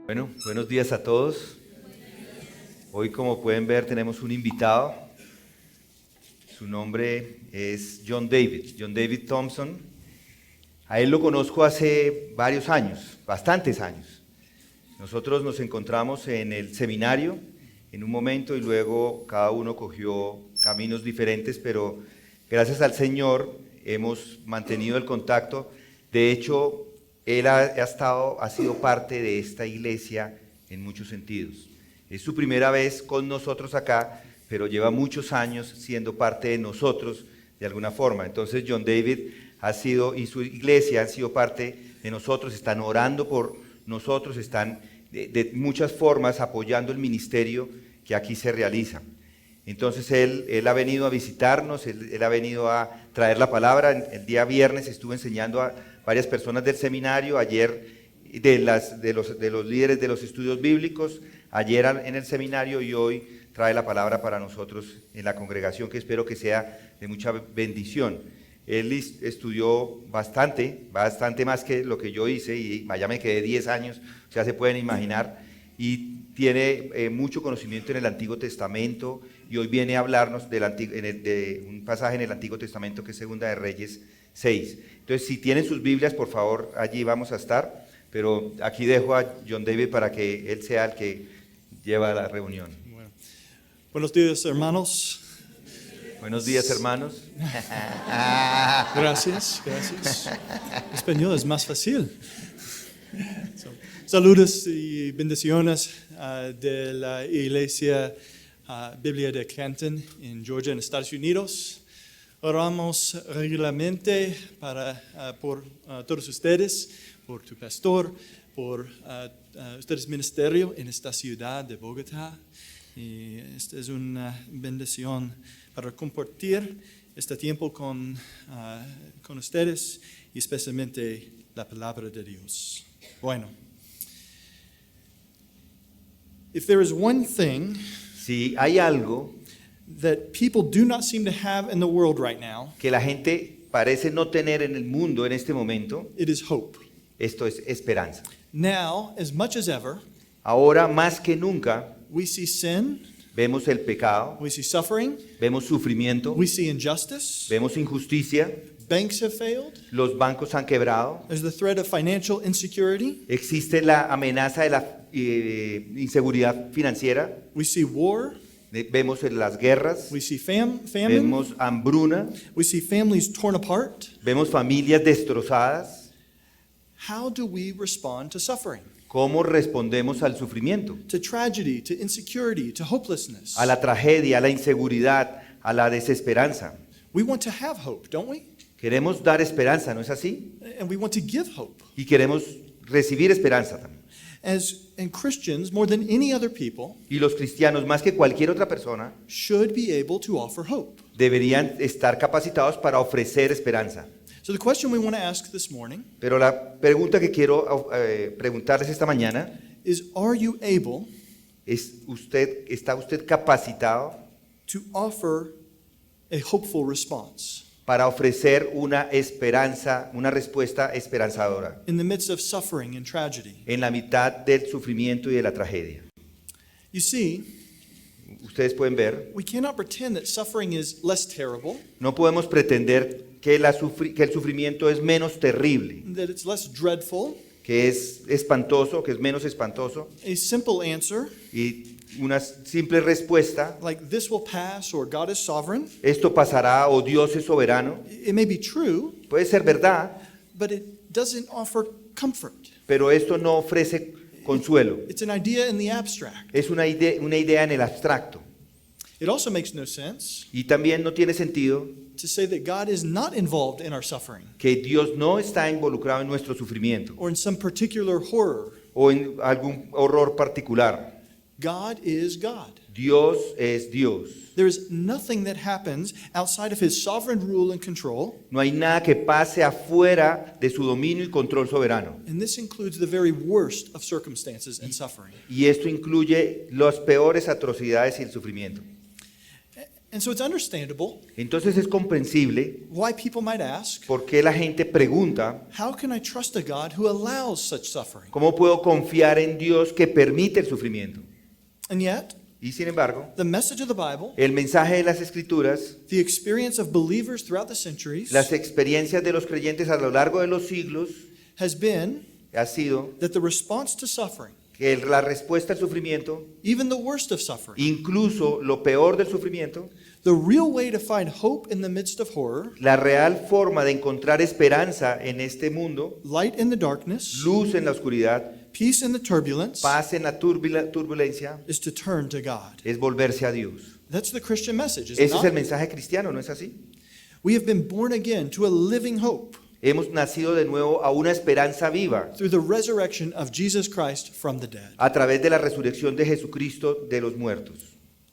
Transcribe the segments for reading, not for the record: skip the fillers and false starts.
Bueno, buenos días a todos. Hoy, como pueden ver, tenemos un invitado. Su nombre es John David Thompson. A él lo conozco hace varios años, bastantes años. Nosotros nos encontramos en el seminario en un momento y luego cada uno cogió caminos diferentes, pero gracias al Señor hemos mantenido el contacto. De hecho, él ha sido parte de esta iglesia en muchos sentidos. Es su primera vez con nosotros acá, pero lleva muchos años siendo parte de nosotros de alguna forma. Entonces John David ha sido, y su iglesia han sido parte de nosotros, están orando por nosotros, están de muchas formas apoyando el ministerio que aquí se realiza. Entonces él ha venido a visitarnos, él ha venido a traer la palabra. El día viernes estuvo enseñando a varias personas del seminario, ayer de los líderes de los estudios bíblicos, ayer en el seminario, y hoy trae la palabra para nosotros en la congregación, que espero que sea de mucha bendición. Él estudió bastante más que lo que yo hice, y allá me quedé 10 años, o sea, se pueden imaginar, y tiene mucho conocimiento en el Antiguo Testamento, y hoy viene a hablarnos de un pasaje en el Antiguo Testamento que es Segunda de Reyes 6. Entonces, si tienen sus Biblias, por favor, allí vamos a estar, pero aquí dejo a John David para que él sea el que lleva la reunión. Bueno. Buenos días, hermanos. Buenos días, hermanos. Gracias. Español es más fácil. Saludos y bendiciones de la Iglesia Biblia de Canton en Georgia, en Estados Unidos. Oramos regularmente por todos ustedes, por tu pastor, por ustedes ministerio en esta ciudad de Bogotá. Y esta es una bendición para compartir este tiempo con ustedes y especialmente la palabra de Dios. Bueno, if there is one thing Si hay algo that people do not seem to have in the world right now, que la gente parece no tener en el mundo en este momento, it is hope. esto es esperanza. Now, as much as ever, Ahora más que nunca we see sin, vemos el pecado, we see suffering, vemos sufrimiento, we see injustice, vemos injusticia, banks have failed, los bancos han quebrado, there's the threat of financial insecurity, existe la amenaza de la inseguridad financiera, we see war, vemos las guerras, we see famine, vemos hambruna, we see families torn apart. vemos familias destrozadas. How do we respond to suffering, ¿Cómo respondemos al sufrimiento? to tragedy, to insecurity, to hopelessness? A la tragedia, a la inseguridad, a la desesperanza. We want to have hope, don't we? Queremos dar esperanza, ¿no es así? And we want to give hope. Y queremos recibir esperanza también. And Christians, more than any other people, Y los cristianos, más que cualquier otra persona, should be able to offer hope. deberían estar capacitados para ofrecer esperanza. So the question we want to ask this morning Pero la pregunta que quiero preguntarles esta mañana is, are you able es, ¿está usted capacitado to offer a hopeful response para ofrecer una esperanza, una respuesta esperanzadora in the midst of suffering and tragedy? en la mitad del sufrimiento y de la tragedia? You see, Ustedes pueden ver, we cannot pretend that suffering is less terrible, no podemos pretender que el sufrimiento es menos terrible, that it's less dreadful. que es espantoso, que es menos espantoso, A simple answer, y una simple respuesta: like this will pass or God is sovereign, esto pasará o Dios es soberano, it may be true, puede ser verdad, but it doesn't offer comfort. pero esto no ofrece consuelo. It's an idea in the abstract. Es una idea en el abstracto. It also makes no sense Y también no tiene sentido to say that God is not involved in our suffering que Dios no está involucrado en nuestro sufrimiento or in some particular horror. o en algún horror particular. God is God. Dios es Dios. There is nothing that happens outside of His sovereign rule and control, No hay nada que pase afuera de su dominio y control soberano. and this includes the very worst of circumstances and suffering. Y esto incluye las peores atrocidades y el sufrimiento. And so it's understandable Entonces es comprensible why people might ask, por qué la gente pregunta, how can I trust a God who allows such suffering? ¿cómo puedo confiar en Dios que permite el sufrimiento? And yet, Y sin embargo, the message of the Bible, el mensaje de las Escrituras, the experience of believers throughout the centuries, las experiencias de los creyentes a lo largo de los siglos, has been ha sido that the response to suffering, que la respuesta al sufrimiento, even the worst of suffering, incluso lo peor del sufrimiento, the real way to find hope in the midst of horror, la real forma de encontrar esperanza en este mundo, light in the darkness, luz en la oscuridad, peace in the turbulence, paz en la turbulencia, is to turn to God. es volverse a Dios. That's the Christian message, is it Ese es el not? mensaje cristiano, ¿no es así? We have been born again to a living hope Hemos nacido de nuevo a una esperanza viva through the resurrection of Jesus Christ from the dead. a través de la resurrección de Jesucristo de los muertos.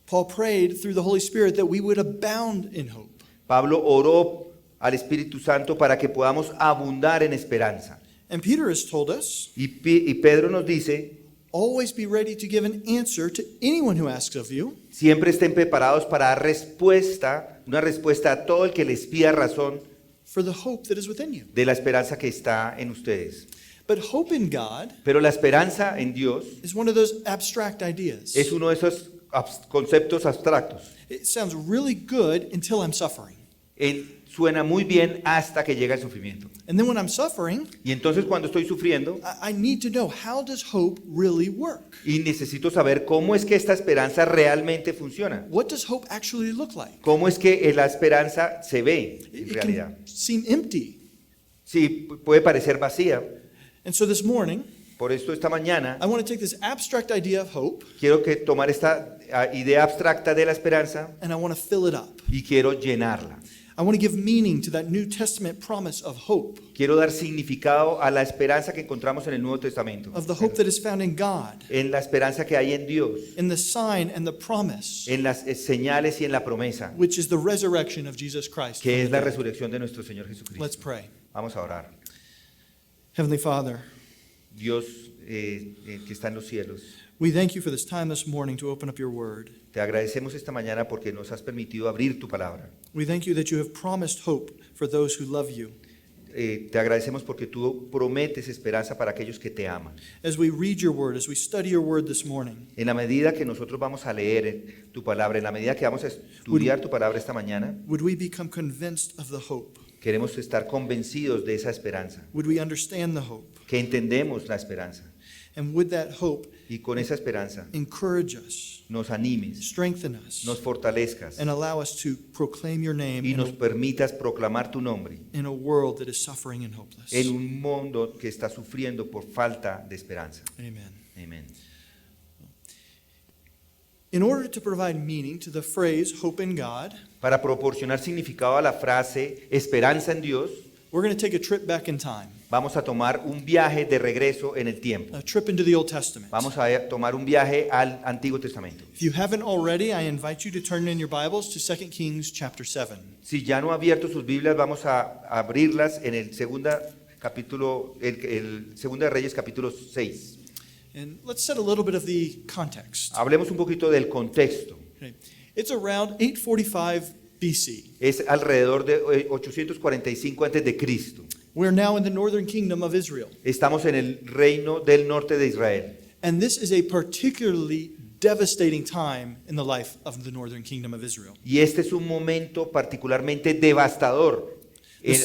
Paul prayed through the Holy Spirit that we would abound in hope. Pablo oró al Espíritu Santo para que podamos abundar en esperanza. And Peter has told us, Y Pedro nos dice, always be ready to give an answer to anyone who asks of you, siempre estén preparados para dar una respuesta a todo el que les pida razón for the hope that is within you. de la esperanza que está en ustedes. But hope in God Pero la esperanza en Dios is one of those abstract ideas. es uno de esos conceptos abstractos. It sounds really good until I'm suffering. Suena muy bien hasta que llega el sufrimiento. And then when I'm suffering, Y entonces cuando estoy sufriendo I need to know, how does hope really work? y necesito saber cómo es que esta esperanza realmente funciona. What does hope actually look like? ¿Cómo es que la esperanza se ve en It realidad? can seem empty. Sí, puede parecer vacía. And so this morning, Por esto esta mañana I want to take this abstract idea of hope quiero tomar esta idea abstracta de la esperanza and I want to fill it up. y quiero llenarla. I want to give meaning to that New Testament promise of hope, Quiero dar significado a la esperanza que encontramos en el Nuevo Testamento, of the hope that is found in God, en la esperanza que hay en Dios, in the sign and the promise, en las señales y en la promesa, which is the resurrection of Jesus Christ. que from es the la dead. resurrección de nuestro Señor Let's Jesucristo. pray. Vamos a orar. Heavenly Father, Dios que está en los cielos, we thank you for this time this morning to open up your word. te agradecemos esta mañana porque nos has permitido abrir tu palabra. We thank you that you have promised hope for those who love you. Te agradecemos porque tú prometes esperanza para aquellos que te aman. As we read your word, as we study your word this morning, En la medida que nosotros vamos a leer tu palabra, en la medida que vamos a estudiar tu palabra esta mañana, would we become convinced of the hope? queremos estar convencidos de esa esperanza, Would we understand the hope? que entendemos la esperanza. And would that hope Y con esa esperanza encourage us, nos animes, strengthen us, nos fortalezcas and allow us to proclaim your name y in nos a, permitas proclamar tu nombre in a world that is suffering and hopeless? en un mundo que está sufriendo por falta de esperanza. Amen. Amén. In order to provide meaning to the phrase hope in God, Para proporcionar significado a la frase esperanza en Dios, we're going to take a trip back in time, vamos a tomar un viaje de regreso en el tiempo. a trip into the Old Testament. Vamos a tomar un viaje al Antiguo Testamento. If you haven't already, I invite you to turn in your Bibles to 2 Kings chapter 7. Si ya no ha abierto sus Biblias, vamos a abrirlas en el segunda de Reyes capítulo 6. And let's set a little bit of the context. Hablemos un poquito del contexto. Okay. It's around 845 BC. Es alrededor de 845 antes de Cristo. We're now in the northern kingdom of Israel. Estamos en el reino del norte de Israel. And this is a particularly devastating time in the life of the northern kingdom of Israel. Y este es un momento particularmente devastador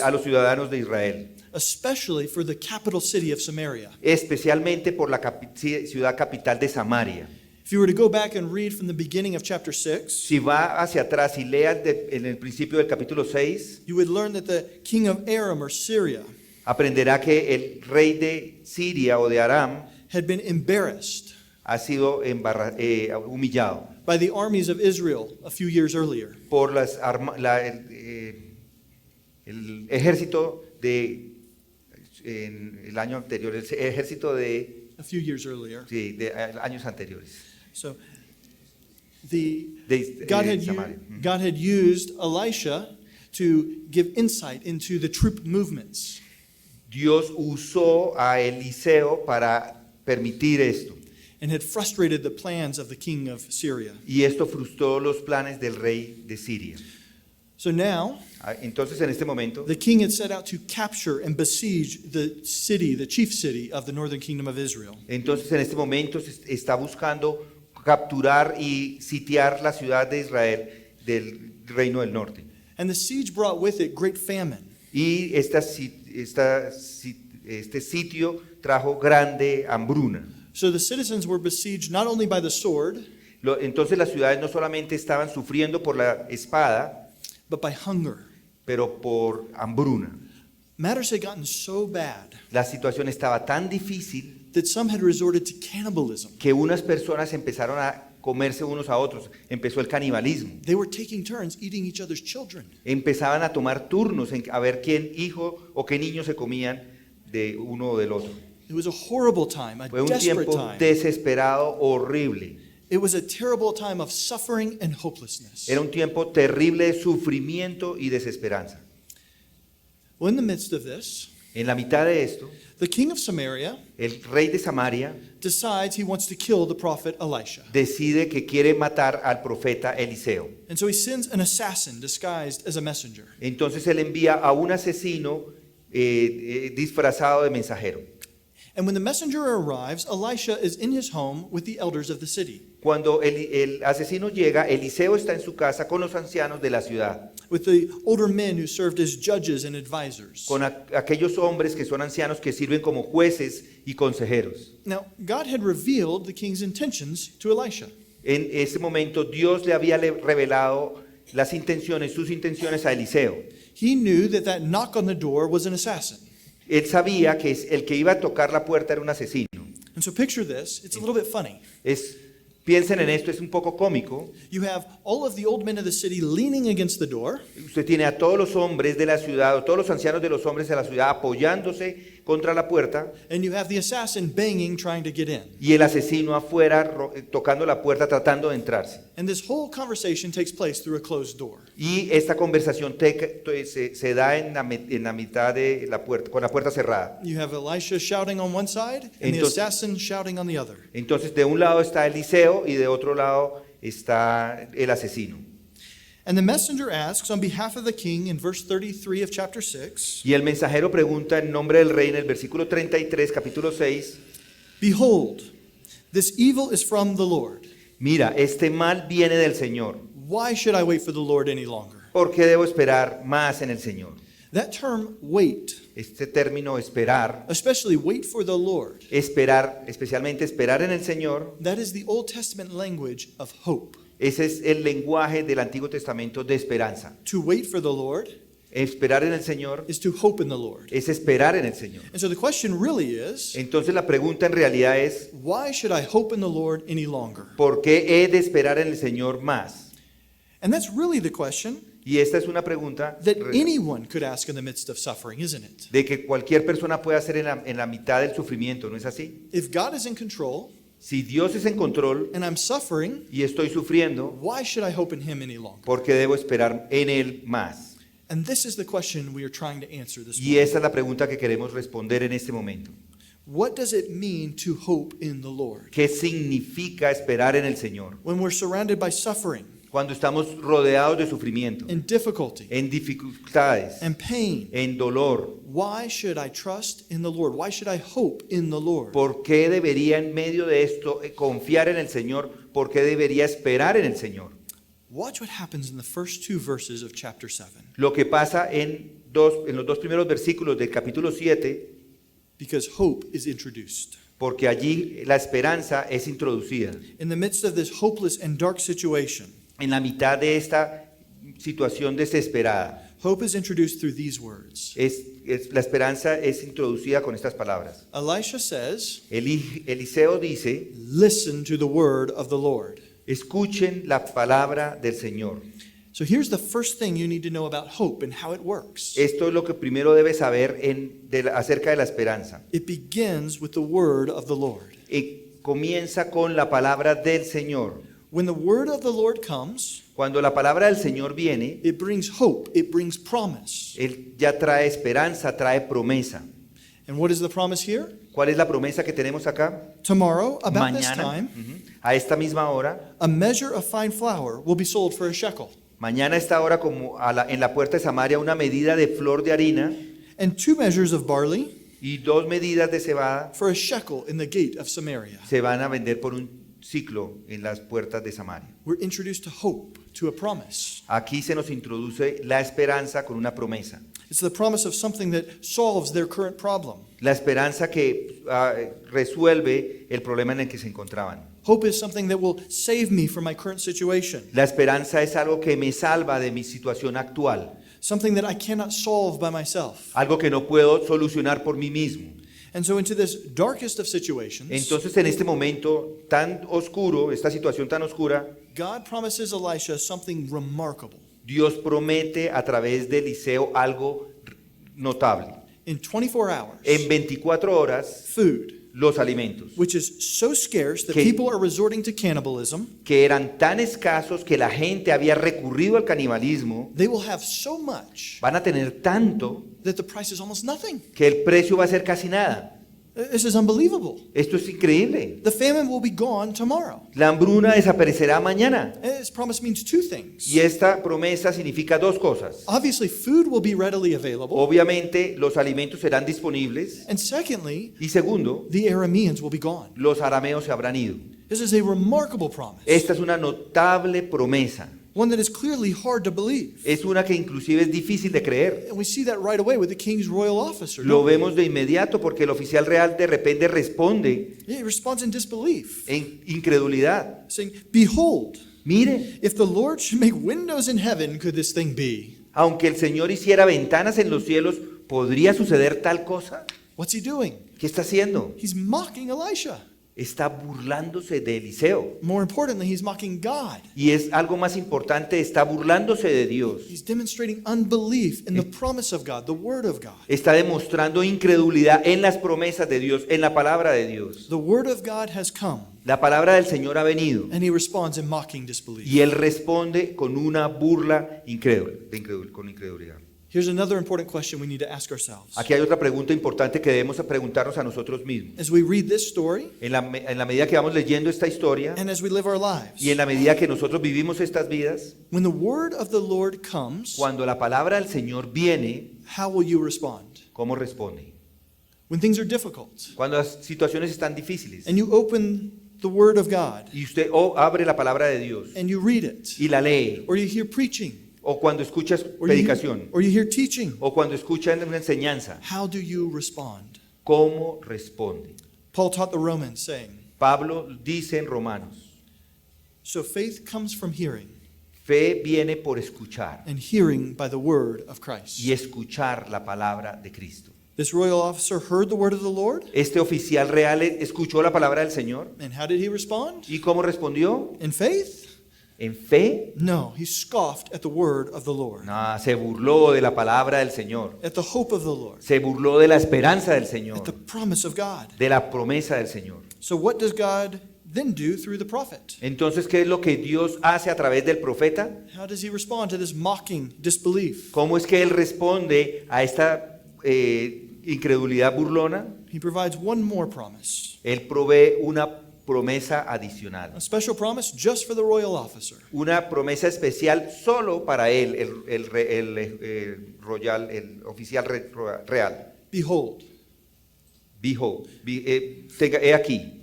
a los ciudadanos de Israel, Especially for the capital city of Samaria. especialmente por la ciudad capital de Samaria. If you were to go back and read from the beginning of chapter 6, Si va hacia atrás y lea en el principio del capítulo 6, you would learn that the king of Aram or Syria aprenderá que el rey de Siria o de Aram had been embarrassed ha sido humillado by the armies of Israel a few years earlier. por el ejército en el año anterior, el ejército de A few years earlier. años anteriores. So De Samaria. God had used Elisha to give insight into the troop movements. Dios usó a Eliseo para permitir esto. and had frustrated the plans of the king of Syria. Y esto frustró los planes del rey de Siria. So now, Entonces en este momento, the king had set out to capture and besiege the city, the chief city of the northern kingdom of Israel. se está buscando capturar y sitiar la ciudad de Israel del reino del norte. And the siege brought with it great famine. Y este sitio trajo grande hambruna. So the citizens were besieged not only by the sword, Entonces las ciudades no solamente estaban sufriendo por la espada, but by hunger. pero por hambruna. Matters had gotten so bad La situación estaba tan difícil that some had resorted to cannibalism. que unas personas empezaron a comerse unos a otros. Empezó el canibalismo. They were taking turns eating each other's children. Empezaban a tomar turnos a ver quién hijo o qué niño se comían de uno o del otro. It was a horrible time, a Fue un desperate tiempo time. desesperado, horrible. It was a terrible time of suffering and hopelessness. Era un tiempo terrible de sufrimiento y desesperanza. Well, in the midst of this, En la mitad de esto, the king of Samaria el rey de Samaria decides he wants to kill the prophet Elisha. decide que quiere matar al profeta Eliseo. And so he sends an assassin disguised as a messenger. Entonces él envía a un asesino disfrazado de mensajero. And when the messenger arrives, Elisha is in his home with the elders of the city, Cuando el asesino llega, Eliseo está en su casa con los ancianos de la ciudad, with the older men who served as judges and advisors. con aquellos hombres que son ancianos que sirven como jueces y consejeros. Now, God had revealed the king's intentions to Elisha. En ese momento Dios le había revelado sus intenciones a Eliseo. He knew that that knock on the door was an assassin. Él sabía que el que iba a tocar la puerta era un asesino. And so picture this, it's a little bit funny. Piensen en esto, es un poco cómico. You have all of the old men of the city leaning against the door, Usted tiene a todos los hombres de la ciudad, o todos los ancianos de los hombres de la ciudad apoyándose contra la puerta, and you have the assassin banging, trying to get in. y el asesino afuera tocando la puerta tratando de entrarse. And this whole conversation takes place through a closed door. Y esta conversación se da en la mitad de la puerta, con la puerta cerrada. You have Elisha shouting on one side and the Entonces- assassin shouting on the other. Entonces de un lado está Eliseo y de otro lado está el asesino. And the messenger asks on behalf of the king in verse 33 of chapter 6, Y el mensajero pregunta en nombre del rey en el versículo 33, capítulo 6, "Behold, this evil is from the Lord. mira, este mal viene del Señor. Why should I wait for the Lord any longer?" ¿Por qué debo esperar más en el Señor? That term, wait, Este término esperar, especially wait for the Lord, especialmente esperar en el Señor, that is the Old Testament language of hope. ese es el lenguaje del Antiguo Testamento de esperanza. To wait for the Lord Esperar en el Señor is to hope in the Lord. es esperar en el Señor. And so the question really is, Entonces la pregunta en realidad es, why should I hope in the Lord any longer? ¿por qué he de esperar en el Señor más? And that's really the question Y esta es una pregunta that anyone could ask in the midst of suffering, isn't it? de que cualquier persona puede hacer en la mitad del sufrimiento, ¿no es así? If God is in control Si Dios es en control and I'm suffering, y estoy sufriendo, why should I hope in Him any longer? ¿por qué debo esperar en Él más? And this is the question we are trying to answer this Y morning. esa es la pregunta que queremos responder en este momento. What does it mean to hope in the Lord? ¿Qué significa esperar en el Señor? When we're surrounded by suffering Cuando estamos rodeados de sufrimiento, and difficulty en dificultades, and pain, en dolor, why should I trust in the Lord? Why should I hope in the Lord? ¿por qué debería en medio de esto confiar en el Señor? ¿Por qué debería esperar en el Señor? Watch what happens in the first two verses of chapter 7. Lo que pasa en los dos primeros versículos del capítulo 7, Because hope is introduced. porque allí la esperanza es introducida. In the midst of this hopeless and dark situation, En la mitad de esta situación desesperada, hope is introduced through these words. la esperanza es introducida con estas palabras. Elisha says, Eliseo dice, "Listen to the word of the Lord." escuchen la palabra del Señor. So here's the first thing you need to know about hope and how it works. Esto es lo que primero debes saber acerca de la esperanza. It begins with the word of the Lord. Y comienza con la palabra del Señor. When the word of the Lord comes, Cuando la palabra del Señor viene, it brings hope, it brings promise. Él ya trae esperanza, trae promesa. And what is the promise here? ¿Cuál es la promesa que tenemos acá? Tomorrow, about this Mañana, time, a esta misma hora, a measure of fine flour will be sold for a shekel, mañana a esta hora como en la puerta de Samaria una medida de flor de harina and 2 measures of barley y 2 medidas de cebada for a shekel in the gate of Samaria. se van a vender por un ciclo en las puertas de Samaria. We're introduced to hope, to a promise. Aquí se nos introduce la esperanza con una promesa. It's the promise of something that solves their current problem. La esperanza que resuelve el problema en el que se encontraban. Hope is something that will save me from my current situation, La esperanza es algo que me salva de mi situación actual, something that I cannot solve by myself. algo que no puedo solucionar por mí mismo. And so into this darkest of situations, Entonces en este momento tan oscuro, esta situación tan oscura, God promises Elisha something remarkable. Dios promete a través de Eliseo algo notable. In 24 hours, En 24 horas, food, los alimentos, which is so scarce that Que- people are resorting to cannibalism, que eran tan escasos que la gente había recurrido al canibalismo, they will have so much van a tener tanto that the price is almost nothing. que el precio va a ser casi nada. This is unbelievable. Esto es increíble. The famine will be gone tomorrow. La hambruna desaparecerá mañana. This promise means 2 things. Y esta promesa significa 2 cosas. Obviously, food will be readily available. Obviamente los alimentos serán disponibles. And secondly, Y segundo, the Arameans will be gone. los arameos se habrán ido. This is a remarkable promise. Esta es una notable promesa. One that is clearly hard to believe. Es una que inclusive es difícil de creer. And we see that right away with the king's royal officer. Lo don't we? vemos de inmediato porque el oficial real de repente responde He responds in disbelief, en incredulidad. saying, "Behold, Mire, if the Lord should make windows in heaven, could this thing be?" aunque el Señor hiciera ventanas en los cielos, ¿podría suceder tal cosa? What's he doing? ¿Qué está haciendo? He's mocking Elisha. Está burlándose de Eliseo. More importantly, he's mocking God. Y es algo más importante, está burlándose de Dios. He's demonstrating unbelief in the promise of God, the word of God. Está demostrando incredulidad en las promesas de Dios, en la palabra de Dios. The word of God has come, La palabra del Señor ha venido and he responds in mocking disbelief. y él responde con una burla con incredulidad. Here's another important question we need to ask ourselves. Aquí hay otra pregunta importante que debemos preguntarnos a nosotros mismos. As we read this story, En la medida que vamos leyendo esta historia and as we live our lives, y en la medida que nosotros vivimos estas vidas, when the word of the Lord comes, cuando la palabra del Señor viene, how will you respond? ¿cómo responde? When things are difficult, Cuando las situaciones están difíciles and you open the word of God, y usted abre la palabra de Dios and you read it, y la lee, or you hear preaching, o cuando escuchas or you predicación, hear teaching, o cuando escuchas una enseñanza, how do you respond? ¿cómo responde? Paul taught the Romans, saying, Pablo dice en Romanos, "So faith comes from hearing, fe viene por escuchar and hearing by the word of Christ." y escuchar la palabra de Cristo. This royal officer heard the word of the Lord, Este oficial real escuchó la palabra del Señor. and how did he respond? ¿Y cómo respondió? In faith? ¿En fe? No, he scoffed at the word of the Lord, No, se burló de la palabra del Señor. at the hope of the Lord, Se burló de la esperanza del at Señor, the promise of God. de la promesa del Señor. So what does God then do through the prophet? Entonces, ¿qué es lo que Dios hace a través del profeta? How does he respond to this mocking disbelief? ¿Cómo es que él responde a esta incredulidad burlona? He provides one more promise, Él provee una promesa adicional. a special promise just for the royal officer. Una promesa especial solo para él, el oficial real. Behold, Behold, he aquí,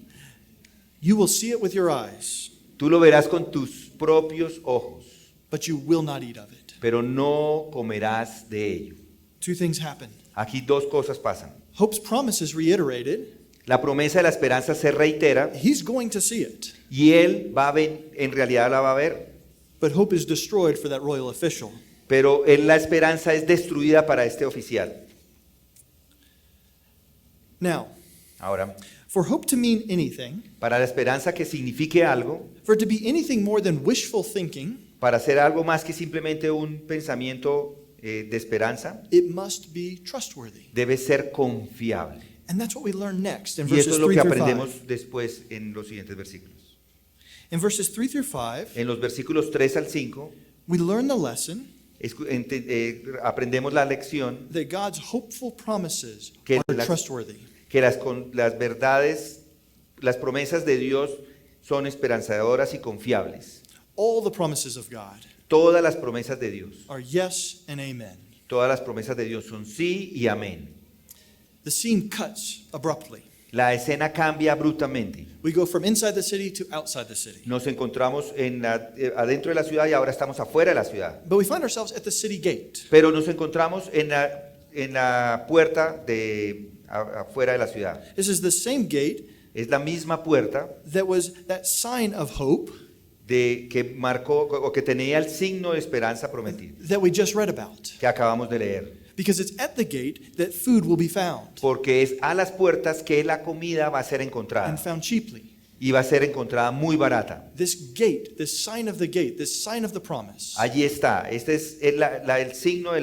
you will see it with your eyes, tú lo verás con tus propios ojos, but you will not eat of it. pero no comerás de ello. 2 things happen. Aquí 2 cosas pasan. Hope's promise is reiterated. La promesa de la esperanza se reitera He's going to see it, y él va a ver, en realidad la va a ver, but hope is destroyed for that royal official. pero la esperanza es destruida para este oficial. Now, Ahora, for hope to mean anything, para la esperanza que signifique algo, for it to be anything more than wishful thinking, para ser algo más que simplemente un pensamiento de esperanza, it must be trustworthy. debe ser confiable. And that's what we learn next in Y eso verses es lo 3 que through 5. aprendemos después en los siguientes versículos. In verses 3 through 5, En los versículos 3 al 5, we learn the lesson aprendemos la lección that God's hopeful promises Que are las- trustworthy. que las verdades, las promesas de Dios son esperanzadoras y confiables. All the promises of God Todas las promesas de Dios, are yes and amen. todas las promesas de Dios son sí y amén. The scene cuts abruptly. La escena cambia abruptamente. We go from inside the city to outside the city. Nos encontramos adentro de la ciudad y ahora estamos afuera de la ciudad. But we find ourselves at the city gate. Pero nos encontramos en la puerta afuera de la ciudad. This is the same gate Es la misma puerta that was that sign of hope que marcó o que tenía el signo de esperanza prometido that we just read about. que acabamos de leer. Because it's at the gate that food will be found, Porque es a las puertas que la comida va a ser and encontrada found cheaply. y va a ser encontrada muy barata. This gate, this sign of the gate, this sign of the promise, Allí está, este es el signo de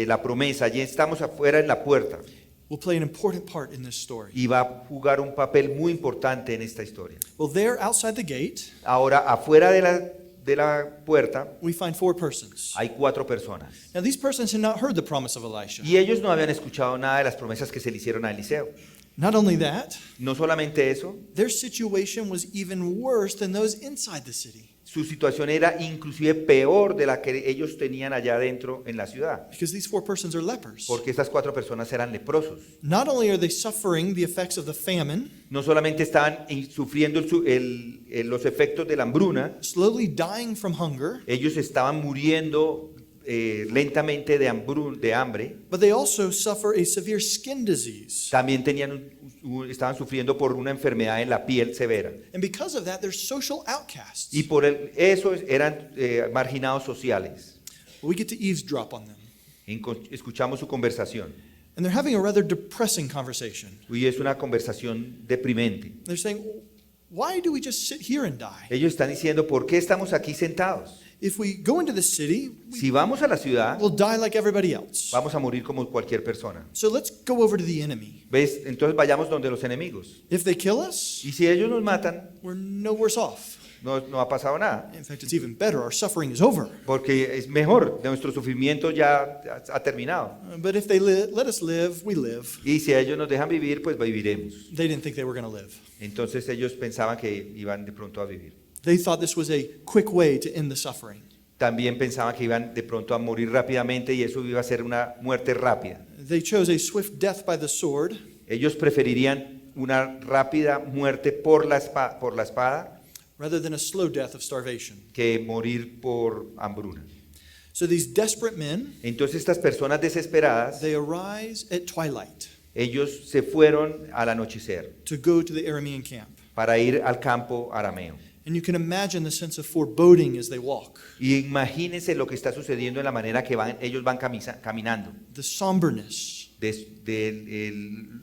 la promesa. Allí estamos afuera en la puerta will play an important part in this story. y va a jugar un papel muy importante en esta historia. Well, there outside the gate, Ahora, afuera de la puerta we find 4 persons. hay 4 personas. Now, these persons had not heard the promise of Elisha. Y ellos no habían escuchado nada de las promesas que se le hicieron a Eliseo. Not only that, No solamente eso, their situation was even worse than those inside the city. su situación era inclusive peor de la que ellos tenían allá adentro en la ciudad. Because these 4 persons are lepers. Porque estas 4 personas eran leprosos. Not only are they suffering the effects of the famine, No solamente estaban sufriendo los efectos de la hambruna, slowly dying from hunger, ellos estaban muriendo lentamente de hambre. but they also suffer a severe skin disease. También estaban sufriendo por una enfermedad en la piel severa. And because of that, they're social outcasts. Y por eso eran marginados sociales. We get to eavesdrop on them. Escuchamos su conversación. And they're having a rather depressing conversation. Y es una conversación deprimente. They're saying, why do we just sit here and die? Ellos están diciendo, ¿por qué estamos aquí sentados? If we go into the city, Si vamos a la ciudad, we'll die like everybody else. vamos a morir como cualquier persona. So let's go over to the enemy. ¿Ves? Entonces vayamos donde los enemigos. If they kill us, Y si ellos nos matan, we're no worse off. no ha pasado nada. In fact, it's even better. Our suffering is over. Porque es mejor, nuestro sufrimiento ya ha terminado. But if they let us live, we live. Y si ellos nos dejan vivir, pues viviremos. They didn't think they were going to live. Entonces ellos pensaban que iban de pronto a vivir. They thought this was a quick way to end the suffering. También pensaban que iban de pronto a morir rápidamente y eso iba a ser una muerte rápida. They chose a swift death by the sword Ellos preferirían una rápida muerte por la espada rather than a slow death of starvation. que morir por hambruna. So these desperate men, Entonces estas personas desesperadas, they arise at twilight ellos se fueron al anochecer to go to the Aramean camp. para ir al campo arameo. And you can imagine the sense of foreboding as they walk, Y imagínense lo que está sucediendo en la manera que ellos van caminando, the somberness,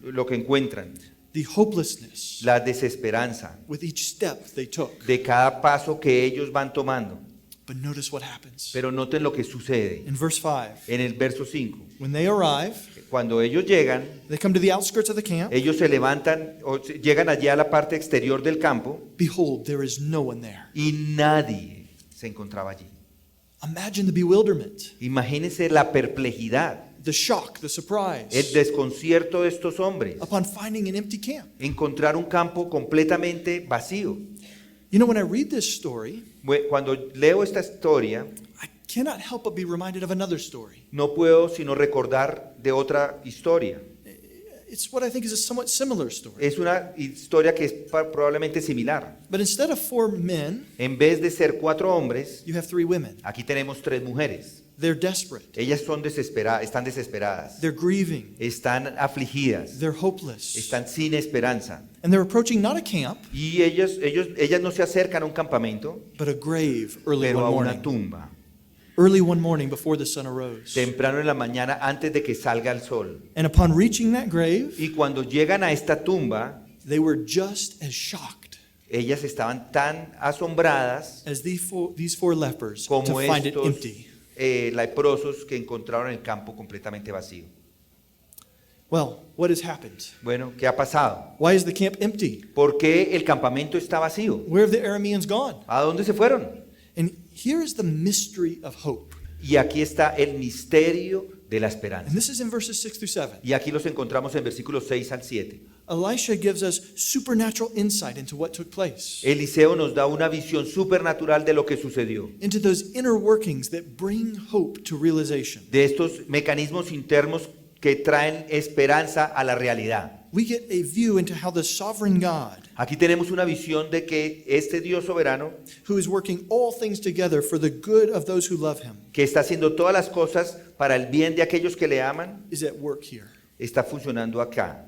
lo que encuentran, the hopelessness la desesperanza with each step they took. de cada paso que ellos van tomando. But notice what happens. Pero noten lo que sucede In verse 5, en el verso 5. when they arrive, Cuando ellos llegan, they come to the outskirts of the camp. ellos se levantan o llegan allá a la parte exterior del campo Behold, there is no one there. y nadie se encontraba allí. Imagine the bewilderment, Imagínense la perplejidad, the shock, the el surprise desconcierto de estos hombres. upon finding an empty camp. Encontrar un campo completamente vacío. You know, when I read this story, Cuando leo esta historia, I cannot help but be reminded of another story. no puedo sino recordar de otra historia. It's what I think is a somewhat similar story. Es una historia que es probablemente similar. But instead of 4 men, En vez de ser 4 hombres, you have 3 women. aquí tenemos 3 mujeres. They're desperate. Ellas están desesperadas, They're grieving. están afligidas, They're hopeless. están sin esperanza. And they're approaching not a camp, Y ellas no se acercan a un campamento, but a grave early pero one a una morning. tumba. Early one morning before the sun arose. Temprano en la mañana antes de que salga el sol. And upon reaching that grave, Y cuando llegan a esta tumba, they were just as shocked ellas estaban tan asombradas as these four lepers to como find it estos empty. leprosos que encontraron el campo completamente vacío. Well, what has happened? Bueno, ¿qué ha pasado? Why is the camp empty? ¿Por qué el campamento está vacío? Where have the Arameans gone? ¿A dónde se fueron? And here is the mystery of hope. Y aquí está el misterio de la And esperanza. this is in verses 6 through 7. Y aquí los encontramos en versículos 6 al 7. Elisha gives us supernatural insight into what took place, Eliseo nos da una visión supernatural de lo que sucedió, into those inner workings that bring hope to realization. de estos mecanismos internos que traen esperanza a la realidad. We get a view into how the sovereign God, Aquí tenemos una visión de que este Dios soberano, who is working all things together for the good of those who love him, que está haciendo todas las cosas para el bien de aquellos que le aman, is at work here. está funcionando acá.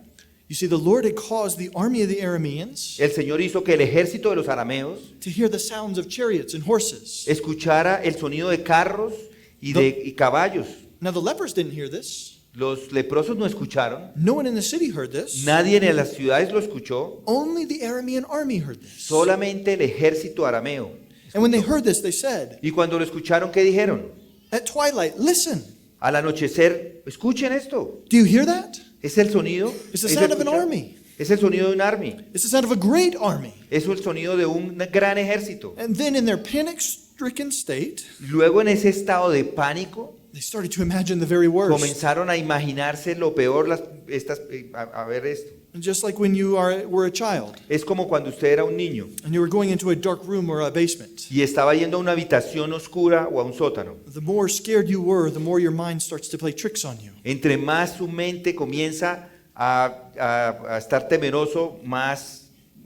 You see, the Lord had caused the army of the Arameans El Señor hizo que el ejército de los arameos to hear the sounds of chariots and horses. escuchara el sonido de carros y caballos. Now, the lepers didn't hear this. Los leprosos no escucharon, No one in the city heard this. nadie en las ciudades lo escuchó, Only the Aramean army heard this. solamente el ejército arameo. And when they heard this, they said, Y cuando lo escucharon, ¿qué dijeron? at twilight, listen, Al anochecer, escuchen esto. do you hear that? Es el sonido. It's the ¿es sound of an escuchar? army. Es el sonido de un army. It's the sound of a great army. Es el sonido de un gran ejército. And then in their panic-stricken state, Luego, en ese estado de pánico, they started to imagine the very worst. comenzaron a imaginarse lo peor, a ver esto. And just like when you were a child Es como cuando usted era un niño and you were going into a dark room or a basement. y estaba yendo a una habitación oscura o a un sótano. The more scared you were, the more your mind starts to play tricks on you. Entre más su mente comienza a estar temeroso, más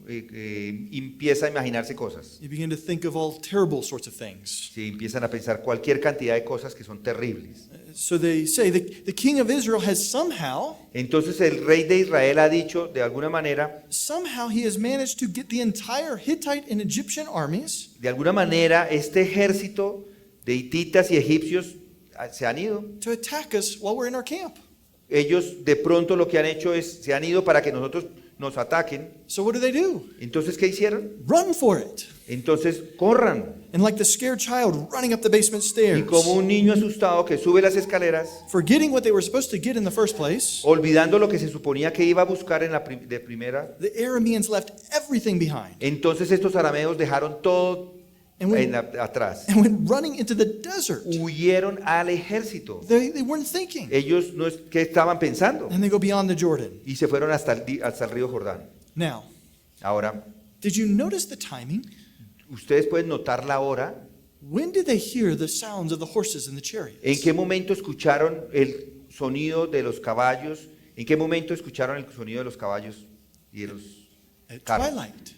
empieza a imaginarse cosas. You begin to think of all terrible sorts of things. Sí, empiezan a pensar cualquier cantidad de cosas que son terribles. So they say the king of Israel has somehow Entonces el rey de Israel ha dicho, de alguna manera, he has managed to get the entire Hittite and Egyptian armies este ejército de hititas y egipcios se han ido. to attack us while we're in our camp. Ellos de pronto lo que han hecho es, se han ido para que nosotros nos ataquen. So what do? Entonces, ¿qué hicieron? Run for it. Entonces, corran. And like the scared child running up the basement stairs, Y como un niño asustado que sube las escaleras, forgetting what they were supposed to get in the first place, olvidando lo que se suponía que iba a buscar en de primera, the Arameans left everything behind entonces estos arameos dejaron todo and atrás. went running into the desert. Huyeron al ejército. They weren't thinking. Ellos no es que estaban pensando And they go beyond the Jordan. y se fueron hasta el río Jordán. Now, Ahora, did you notice the timing? ustedes pueden notar la hora. When did they hear the sounds of the horses and the chariots? ¿En qué momento escucharon el sonido de los caballos? ¿En qué momento escucharon el sonido de los caballos y de los At carros? twilight.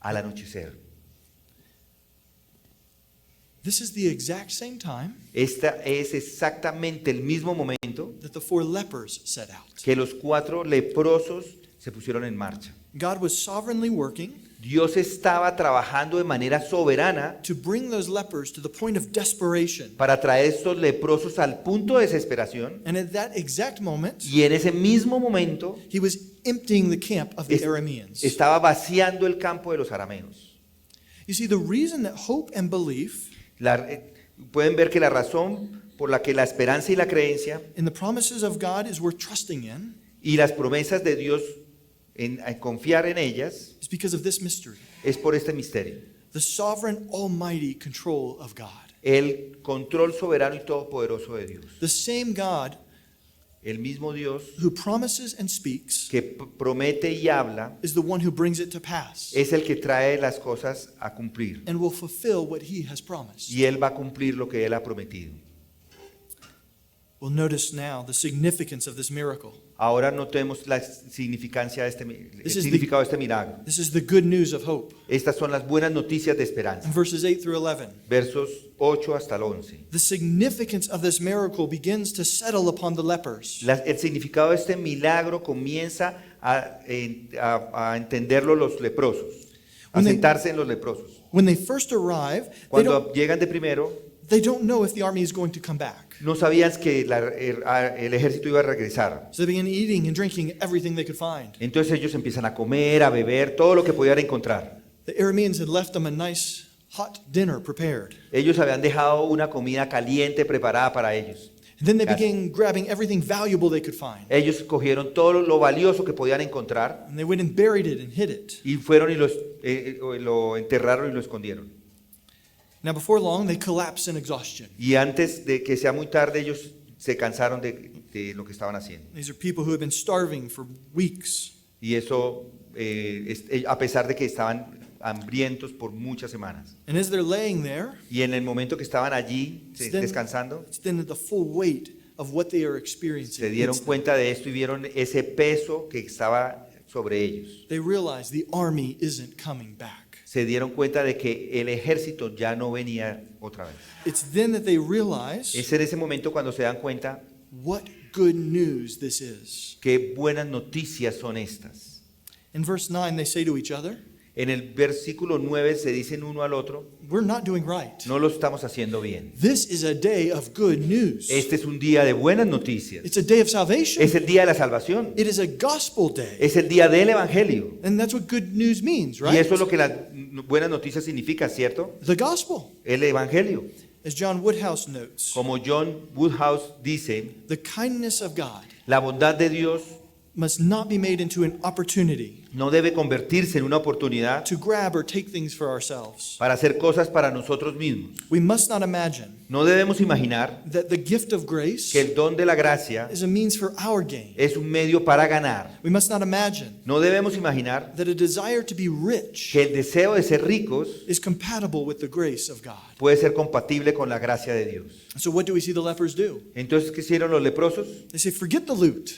Al anochecer. This is the exact same time Esta es exactamente el mismo momento that the 4 lepers set out. que los 4 leprosos se pusieron en marcha. God was sovereignly working Dios estaba trabajando de manera soberana to bring those lepers to the point of desperation. para traer estos leprosos al punto de desesperación, And at that exact moment, y en ese mismo momento he was emptying the camp of the Es- Arameans. estaba vaciando el campo de los arameos. You see, the reason that hope and belief Pueden ver que la razón por la que la esperanza y la creencia in the promises of God is worth trusting in y las promesas de Dios en confiar en ellas is because of this mystery, es por este misterio. the sovereign, almighty control of God. El control soberano y todopoderoso de Dios. The same God El mismo Dios who promises and speaks que promete y habla is the one who brings it to pass es el que trae las cosas a cumplir. and will fulfill what he has promised. Y Él va a cumplir lo que Él ha prometido. We'll notice now the significance of this miracle. Ahora notemos la significancia de el significado de este milagro. This is the good news of hope. Estas son las buenas noticias de esperanza. In verses 8 through 11, Versos 8 hasta el 11. the significance of this miracle begins to settle upon the lepers. El significado de este milagro comienza a entenderlo los leprosos, a When they- sentarse en los leprosos. When they first arrive, Cuando llegan de primero, they don't know if the army is going to come back. no sabían que el ejército iba a regresar. So they begin eating and drinking everything they could find. Entonces ellos empiezan a comer, a beber, todo lo que pudieran encontrar. The Arameans had left them a nice hot dinner prepared. Ellos habían dejado una comida caliente preparada para ellos. And then they Yes. began grabbing everything valuable they could find. Ellos cogieron todo lo valioso que podían encontrar And they went and buried it and hid it. y fueron y lo enterraron y lo escondieron. Now, before long, they collapse in exhaustion. Y antes de que sea muy tarde, ellos se cansaron de lo que estaban haciendo. These are people who have been starving for weeks. Y eso, a pesar de que estaban hambrientos por muchas semanas. And as they're laying there, Y en el momento que estaban allí descansando, it's then the full weight of what they are experiencing. se dieron hits them. cuenta de esto y vieron ese peso que estaba sobre ellos. They realize the army isn't coming back. Se dieron cuenta de que el ejército ya no venía otra vez. It's then that they realize Es en ese momento cuando se dan cuenta what good news this is. qué buenas noticias son estas. In verse 9, they say to each other, En el versículo 9 se dicen uno al otro, we're not doing right. no lo estamos haciendo bien. This is a day of good news. Este es un día de buenas noticias. It's a day of salvation. Es el día de la salvación. It is a gospel day. Es el día del evangelio. And that's what good news means, Y right? eso es lo que las buenas noticias significan, ¿cierto? The gospel. El evangelio. As John Woodhouse notes, Como John Woodhouse dice, the kindness of God la bondad de Dios must not be made into an opportunity no debe convertirse en una oportunidad to grab or take things for ourselves. para hacer cosas para nosotros mismos. We must not imagine No debemos imaginar that the gift of grace que el don de la gracia is a means for our gain. es un medio para ganar. We must not imagine No debemos imaginar that a desire to be rich que el deseo de ser ricos is compatible with the grace of God. puede ser compatible con la gracia de Dios. So what do we see the lepers do? Entonces, ¿qué hicieron los leprosos? They say, forget the loot.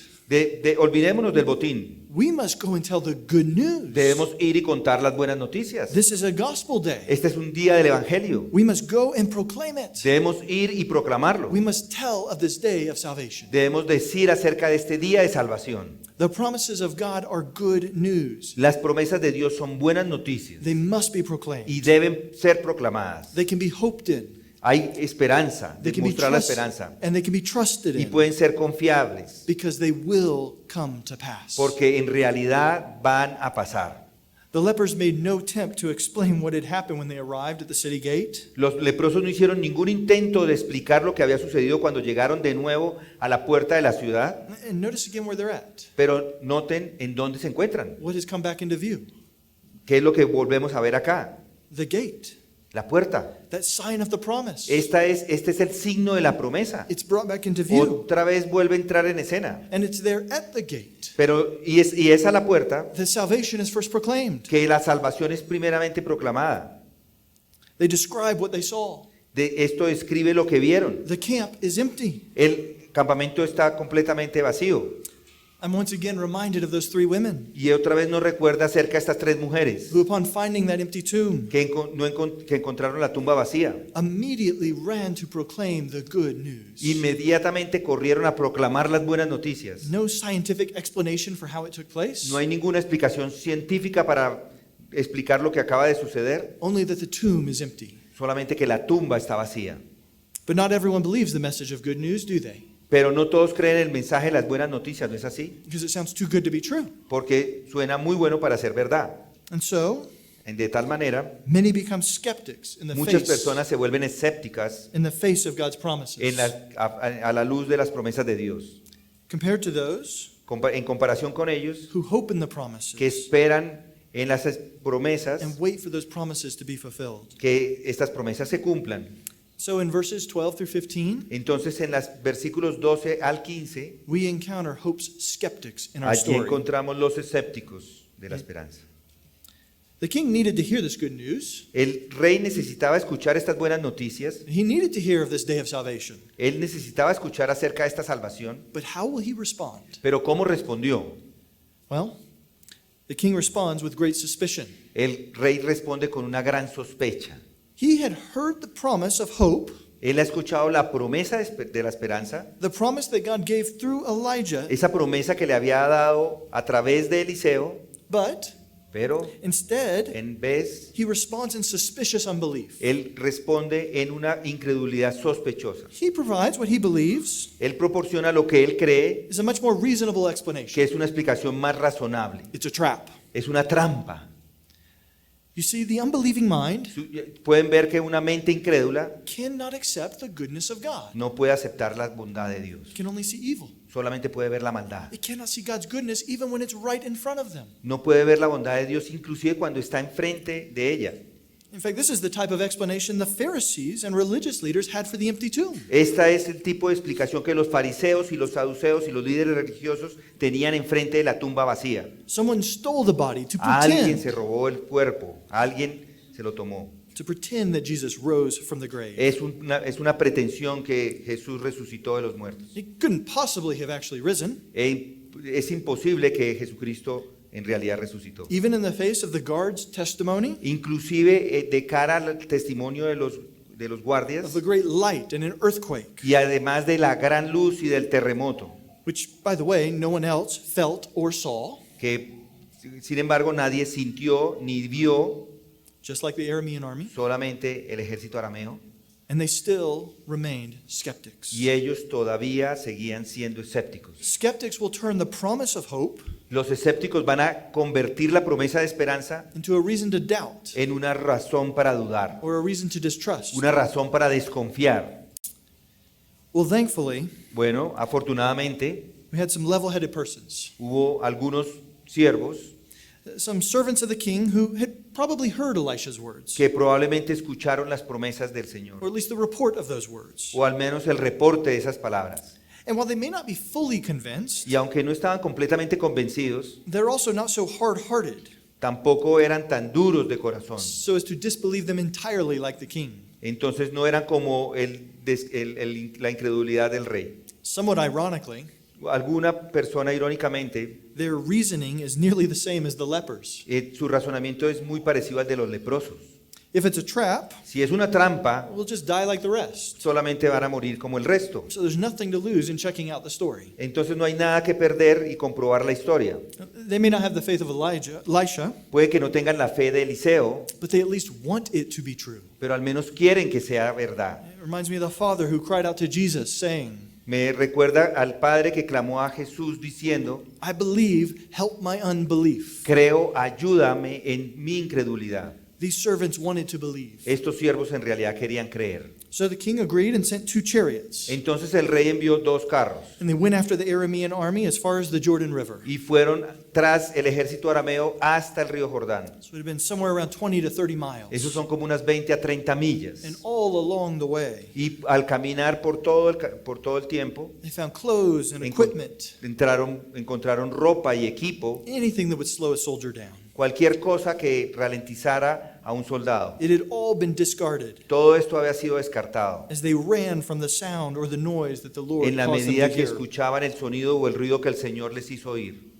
Olvidémonos del botín. We must go and tell the good news. Debemos ir y contar las buenas noticias. This is a gospel day. Este es un día del evangelio. We must go and proclaim it. Debemos ir y proclamarlo. We must tell of this day of salvation. Debemos decir acerca de este día de salvación. The promises of God are good news. Las promesas de Dios son buenas noticias They must be proclaimed. y deben ser proclamadas. They can be hoped in. Hay esperanza, They can be demostrar la trusted, esperanza. and they can be trusted Y in pueden ser confiables because they will come to pass. porque en realidad van a pasar. The lepers made no attempt to explain what had happened when they arrived at the city gate. Los leprosos no hicieron ningún intento de explicar lo que había sucedido cuando llegaron de nuevo a la puerta de la ciudad, And notice again where they're at. pero noten en dónde se encuentran. What has come back into view? ¿Qué es lo que volvemos a ver acá? The gate. La puerta. That sign of the promise. Este es el signo de la promesa. It's brought back into view. Otra vez vuelve a entrar en escena. And it's there at the gate Pero, y es a la puerta that salvation is first proclaimed. que la salvación es primeramente proclamada. They describe what they saw. De esto describe lo que vieron. The camp is empty. El campamento está completamente vacío. I'm once again reminded of those three women Y otra vez nos recuerda acerca de estas tres mujeres who, upon finding that empty tomb, que encontraron la tumba vacía. immediately ran to proclaim the good news. Inmediatamente corrieron a proclamar las buenas noticias. No scientific explanation for how it took place, No hay ninguna explicación científica para explicar lo que acaba de suceder, only that the tomb is empty. solamente que la tumba está vacía. But not everyone believes the message of good news, do they? Pero no todos creen el mensaje de las buenas noticias, ¿no es así? Because it sounds too good to be true. Porque suena muy bueno para ser verdad. And so, De tal manera, many become skeptics in the muchas face personas se vuelven escépticas of God's promises. a la luz de las promesas de Dios. Compared to those En comparación con ellos, who hope in the promises que esperan en las promesas, and wait for those promises to be fulfilled. que estas promesas se cumplan. So in verses 12 through 15, Entonces en los versículos 12 al 15, we encounter hope's skeptics in our allí story. encontramos los escépticos de la esperanza. The king needed to hear this good news. El rey necesitaba escuchar estas buenas noticias, He needed to hear of this day of salvation. él necesitaba escuchar acerca de esta salvación, But how will he respond? pero ¿cómo respondió? Well, the king responds with great suspicion. El rey responde con una gran sospecha. He had heard the promise of hope, Él ha escuchado la promesa de la esperanza, the promise that God gave through Elijah, esa promesa que le había dado a través de Eliseo, but pero instead, en vez, he responds in suspicious unbelief. él responde en una incredulidad sospechosa. He provides what he believes Él proporciona lo que él cree is a much more reasonable explanation. que es una explicación más razonable. It's a trap. Es una trampa. You see, the unbelieving mind Pueden ver que una mente incrédula cannot accept the goodness of God. no puede aceptar la bondad de Dios. It can only see evil. Solamente puede ver la maldad. It cannot see God's goodness even when it's right in front of them. No puede ver la bondad de Dios inclusive cuando está enfrente de ella. In fact, this is the type of explanation the Pharisees and religious leaders had for the empty tomb. Esta es el tipo de explicación que los fariseos y los saduceos y los líderes religiosos tenían enfrente de la tumba vacía. Someone stole the body to Alguien se robó el cuerpo, alguien se lo tomó. pretend that Jesus rose from the grave. Es una pretensión que Jesús resucitó de los muertos. He couldn't possibly have actually risen, Es imposible que Jesucristo en realidad resucitó. even in the face of the guards' testimony Inclusive de cara al testimonio de los of guardias the great light and an earthquake, y además de la gran luz y del terremoto, which, by the way, no one else felt or saw, que sin embargo nadie sintió ni vio, just like the Aramean army, solamente el ejército arameo, and they still remained skeptics. y ellos todavía seguían siendo escépticos. Skeptics will turn the promise of hope Los escépticos van a convertir la promesa de esperanza into a reason to doubt en una razón para dudar, or a reason to distrust. una razón para desconfiar. Well, thankfully, Bueno, afortunadamente we had some level-headed persons, hubo algunos siervos some servants of the king who had probably heard Elisha's words, que probablemente escucharon las promesas del Señor, or at least the report of those words. o al menos el reporte de esas palabras. And while they may not be fully convinced, Y aunque no estaban completamente convencidos, they're also not so hard-hearted tampoco eran tan duros de corazón. so as to disbelieve them entirely like the king. Entonces no eran como la incredulidad del rey. Somewhat ironically, Alguna persona irónicamente, their reasoning is nearly the same as the lepers. su razonamiento es muy parecido al de los leprosos. If it's a trap, Si es una trampa, we'll just die like the rest. solamente van a morir como el resto. So there's nothing to lose in checking out the story. Entonces no hay nada que perder y comprobar la historia. They may not have the faith of Elisha, Puede que no tengan la fe de Eliseo, but they at least want it to be true. pero al menos quieren que sea verdad. It reminds me of the father who cried out to Jesus, saying, Me recuerda al padre que clamó a Jesús diciendo, I believe, help my unbelief. creo, ayúdame en mi incredulidad. These servants wanted to believe. Estos siervos en realidad querían creer. So the king agreed and sent 2 chariots. Entonces el rey envió 2 carros And they went after the Aramean army as far as the Jordan River. y fueron tras el ejército arameo hasta el río Jordán. So it had been somewhere around 20 to 30 miles. Esos son como unas 20 a 30 millas. And all along the way, Y al caminar por todo el tiempo, they found clothes and Encon- equipment, encontraron ropa y equipo, anything that would slow a soldier down. cualquier cosa que ralentizara a un soldado. It had all been discarded Todo esto había sido descartado as they ran from the sound or the noise that the Lord en la caused them medida to que hear. escuchaban el sonido o el ruido que el Señor les hizo oír.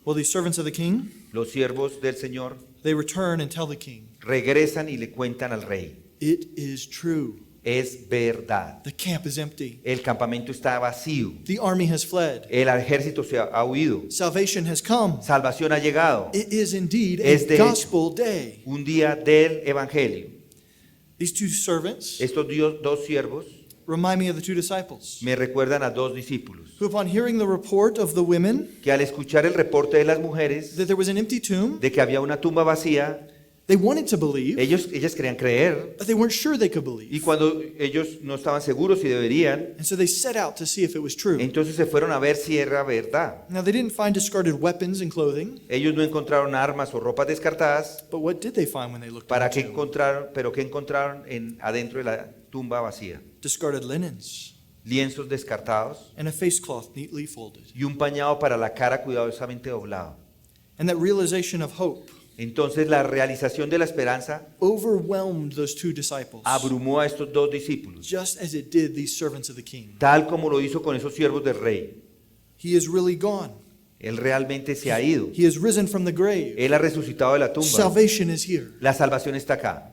Well, these servants of the king, Los siervos del Señor they return and tell the king, regresan y le cuentan al rey. it is true. Es verdad. The camp is empty. El campamento está vacío. The army has fled. El ejército se ha huido. Salvation has come. Salvación ha llegado. It is indeed Es a de hecho. gospel day. Un día del evangelio. These 2 servants Estos 2 siervos remind me of the 2 disciples me recuerdan a 2 discípulos who, upon hearing the report of the women que al escuchar el reporte de las mujeres that there was an empty tomb, de que había una tumba vacía, they wanted to believe, ellas querían creer, but they weren't sure they could y believe. cuando ellos no estaban seguros si deberían, And so they set out to see if it was true. entonces se fueron a ver si era verdad. Now, they didn't find discarded weapons and clothing, Ellos no encontraron armas o ropas descartadas. but what did they find when they looked ¿Para in qué the tomb? encontraron? ¿Pero qué encontraron adentro de la tumba vacía? Discarded linens Lienzos descartados and a face cloth neatly folded. y un pañado para la cara cuidadosamente doblado. And that realization of hope Entonces la realización de la esperanza overwhelmed those 2 disciples, abrumó a estos 2 discípulos, just as it did these servants of the king. tal como lo hizo con esos siervos del rey. He is really gone. Él realmente se ha ido. He has risen from the grave. Él ha resucitado de la tumba. Salvation is here. La salvación está acá.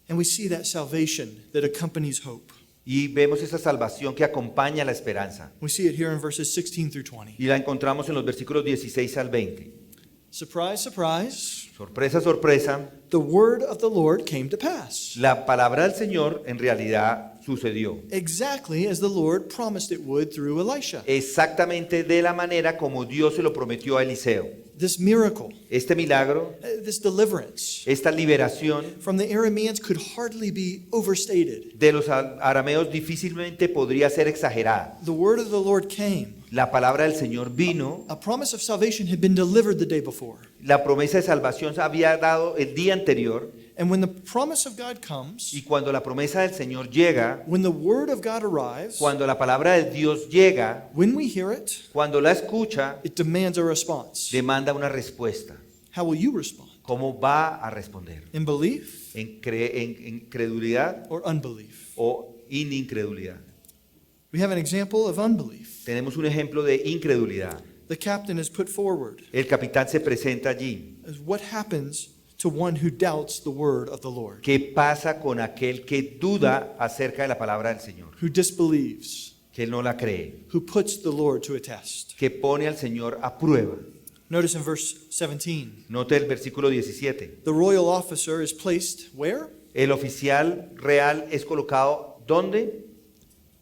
And we see that salvation that accompanies hope. Y vemos esa salvación que acompaña la esperanza. We see it here in verses 16 through 20. Y la encontramos en los versículos 16 al 20. Surprise, surprise. Sorpresa, sorpresa. The word of the Lord came to pass. La palabra del Señor en realidad sucedió. exactly as the Lord promised it would through Elisha. Exactamente de la manera como Dios se lo prometió a Eliseo. This miracle, Este milagro, this deliverance esta liberación from the Arameans could hardly be overstated. de los arameos difícilmente podría ser exagerada. The word of the Lord came. La palabra del Señor vino, A promise of salvation had been delivered the day before. la promesa de salvación se había dado el día anterior, And when the promise of God comes, y cuando la promesa del Señor llega, when the word of God arrives, cuando la palabra de Dios llega, when we hear it, cuando la escucha, it demands a response. demanda una respuesta. How will you respond? ¿Cómo va a responder? In belief ¿En credulidad or unbelief? o en incredulidad? We have an example of unbelief. Tenemos un ejemplo de incredulidad. The captain is put forward El capitán se presenta allí. as what happens to one who doubts the word of the Lord, ¿Qué pasa con aquel que duda acerca de la palabra del Señor? who disbelieves, Que no la cree, who puts the Lord to a test. que pone al Señor a prueba. Notice in verse 17, Note el versículo 17. the royal officer is placed where? El oficial real es colocado ¿dónde?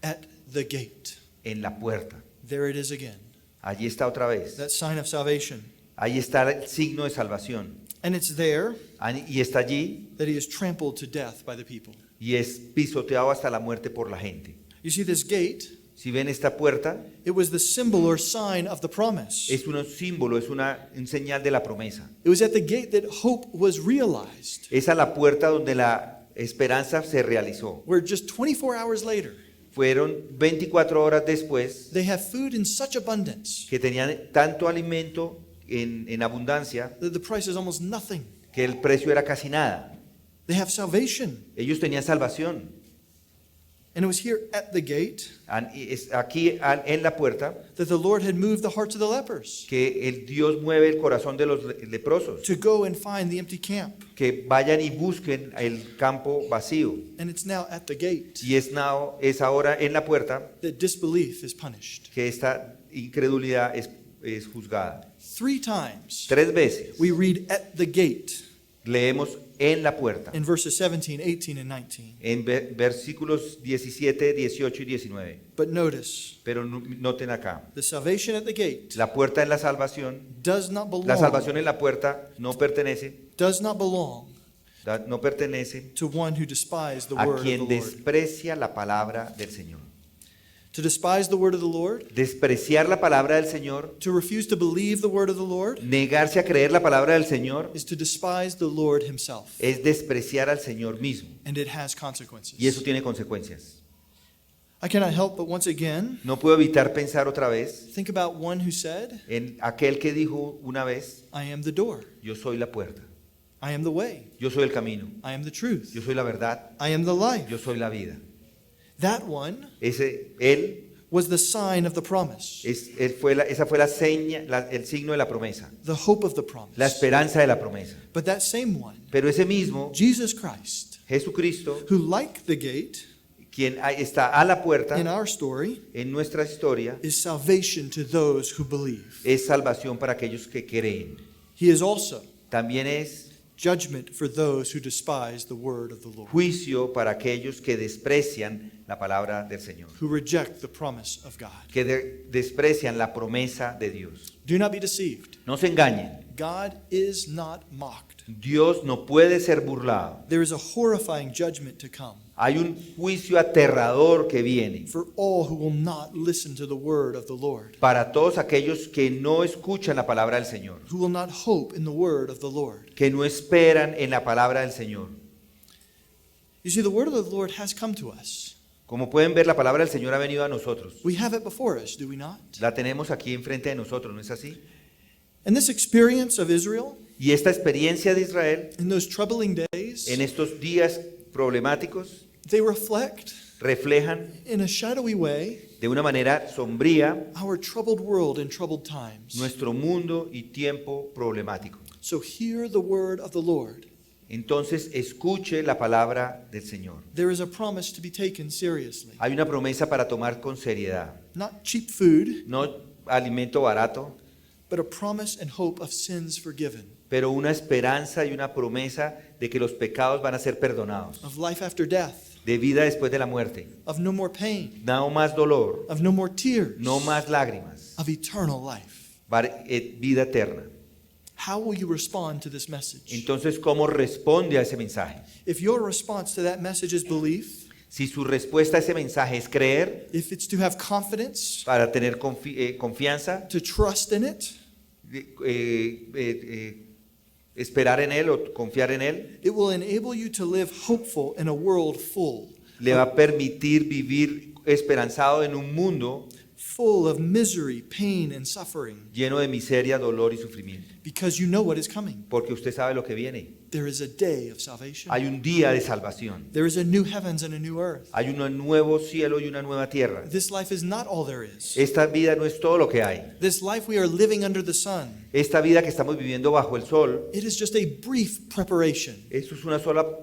At the gate. En la puerta. There it is again. Allí está otra vez. That sign of salvation. Ahí está el signo de salvación. And it's there Y está allí that he is trampled to death by the people. y es pisoteado hasta la muerte por la gente. You see, this gate, Si ven esta puerta, it was the symbol or sign of the promise. es un símbolo, es un señal de la promesa. It was at the gate that hope was realized, Es a la puerta donde la esperanza se realizó. where just 24 hours later, Fueron 24 horas después they have food in such abundance que tenían tanto alimento en abundancia that the price is almost nothing. que el precio era casi nada. They have salvation. Ellos tenían salvación. And it was here at the gate Aquí en la puerta that the Lord had moved the hearts of the lepers que el Dios mueve el corazón de los leprosos, to go and find the empty camp. que vayan y busquen el campo vacío. And it's now at the gate Y es ahora en la puerta that disbelief is punished. que esta incredulidad es juzgada. 3 times 3 veces we read at the gate leemos en la puerta, in verses 17, 18, and 19. en versículos 17, 18 y 19. But notice, Pero noten acá, the salvation at the gate la puerta en la salvación, does not la salvación belong, en la puerta no pertenece to one who despised the a word of the quien Lord. desprecia la palabra del Señor. To despise the word of the Lord, Despreciar la palabra del Señor, to refuse to believe the word of the Lord, negarse a creer la palabra del Señor, is to despise the Lord himself. es despreciar al Señor mismo. And it has consequences. Y eso tiene consecuencias. I cannot help but once again No puedo evitar pensar otra vez think about one who said, en aquel que dijo una vez, I am the door, yo soy la puerta, I am the way, yo soy el camino, I am the truth, yo soy la verdad, I am the life. yo soy la vida. That one Él was the sign of the promise, esa fue la seña, el signo de la promesa, the hope of the la promise. esperanza de la promesa. But that same one, Pero ese mismo, Jesus Christ, Jesucristo, who like the gate quien está a la puerta in our story, en nuestra historia, is salvation to those who believe. es salvación para aquellos que creen. He is also También es judgment for those who despise the word of the Lord, juicio para aquellos que desprecian la palabra del Señor, who reject the promise of God. que desprecian la promesa de Dios. Do not be deceived. No se engañen, God is not mocked. Dios no puede ser burlado. There is a horrifying judgment to come Hay un juicio aterrador que viene for all who will not listen to the word of the Lord, para todos aquellos que no escuchan la palabra del Señor, who will not hope in the word of the Lord. que no esperan en la palabra del Señor. You see, the word of the Lord has come to us. Como pueden ver, la palabra del Señor ha venido a nosotros. We have it before us, do we not? La tenemos aquí enfrente de nosotros, ¿no es así? And this experience of Israel Y esta experiencia de Israel in those troubling days, en estos días problemáticos they reflect reflejan in a shadowy way de una manera sombría our troubled world in troubled times. nuestro mundo y tiempo problemático. So hear the word of the Lord. Entonces escuche la palabra del Señor. There is a promise to be taken seriously. Hay una promesa para tomar con seriedad, Not cheap food, no alimento barato, but a promise and hope of sins forgiven, pero una esperanza y una promesa de que los pecados van a ser perdonados, of life after death, de vida después de la muerte. of no more pain, No más dolor, of no more tears, no más lágrimas, of eternal life. vida eterna. How will you respond to this message? Entonces, ¿cómo responde a ese mensaje? If your response to that message is belief, Si su respuesta a ese mensaje es creer, if it's to have confidence, para tener confianza, to trust in it, esperar en Él o confiar en Él, it will enable you to live hopeful in a world le va a permitir vivir esperanzado en un mundo full of misery, pain, and suffering, lleno de miseria, dolor y sufrimiento. because you know what is coming. Porque usted sabe lo que viene. There is a day of salvation. Hay un día de salvación. There is a new heavens and a new earth. Hay un nuevo cielo y una nueva tierra. This life is not all there is. Esta vida no es todo lo que hay. This life we are living under the sun, Esta vida que estamos viviendo bajo el sol, it is just a brief preparation eso es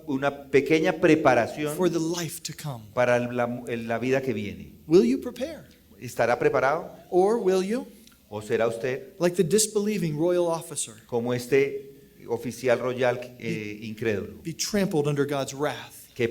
una pequeña preparación for the life to come. para la vida que viene. Will you prepare? ¿Estará preparado? Or will you, ¿O será usted like the disbelieving royal officer, como este oficial royal incrédulo be trampled under God's wrath que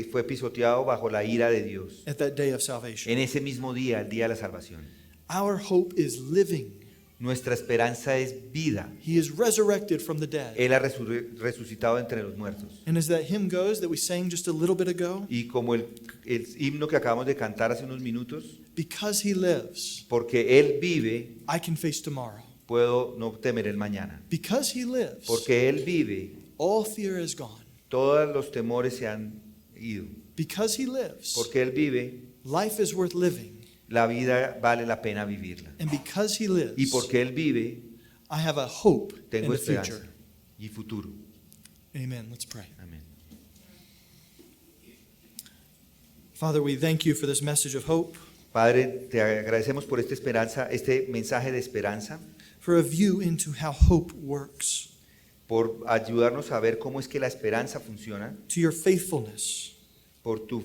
fue pisoteado bajo la ira de Dios at that day of salvation? en ese mismo día, el día de la salvación? Our hope is living. Nuestra esperanza es vida. He is resurrected from the dead. Él ha resucitado entre los muertos. And as that hymn goes that we sang just a little bit ago, Y como el himno que acabamos de cantar hace unos minutos, because he lives, porque Él vive, I can face tomorrow. puedo no temer el mañana. Because he lives, Porque Él vive, all fear is gone. todos los temores se han ido. Because he lives, Porque Él vive, life is worth living. la vida vale la pena vivirla. And because he Y lives, porque Él vive, I have a hope in tengo the esperanza future. y futuro. Amen. Let's pray. Amén. Father, we thank you for this message of hope, Padre, te agradecemos por esta esperanza, este mensaje de esperanza, for a view into how hope works, por ayudarnos a ver cómo es que la esperanza funciona, to your faithfulness. por tu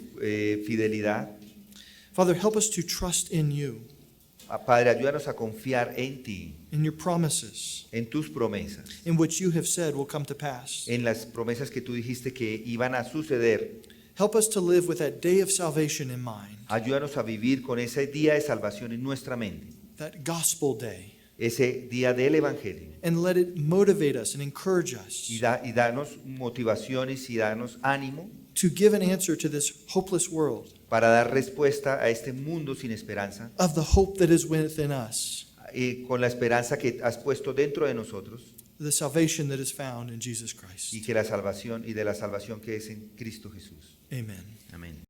fidelidad. Father, help us to trust in you, Padre, ayúdanos a confiar en ti, in your promises, en tus promesas, in which you have said will come to pass. en las promesas que tú dijiste que iban a suceder. Help us to live with that day of salvation in mind, Ayúdanos a vivir con ese día de salvación en nuestra mente, that gospel day, ese día del Evangelio. and let it motivate us and encourage us Y danos motivaciones y danos ánimo to give an answer to this hopeless world para dar respuesta a este mundo sin esperanza, of the hope that is within us, con la esperanza que has puesto dentro de nosotros the salvation that is found in Jesus Christ. y que la salvación y de la salvación que es en Cristo Jesús. Amen. Amén.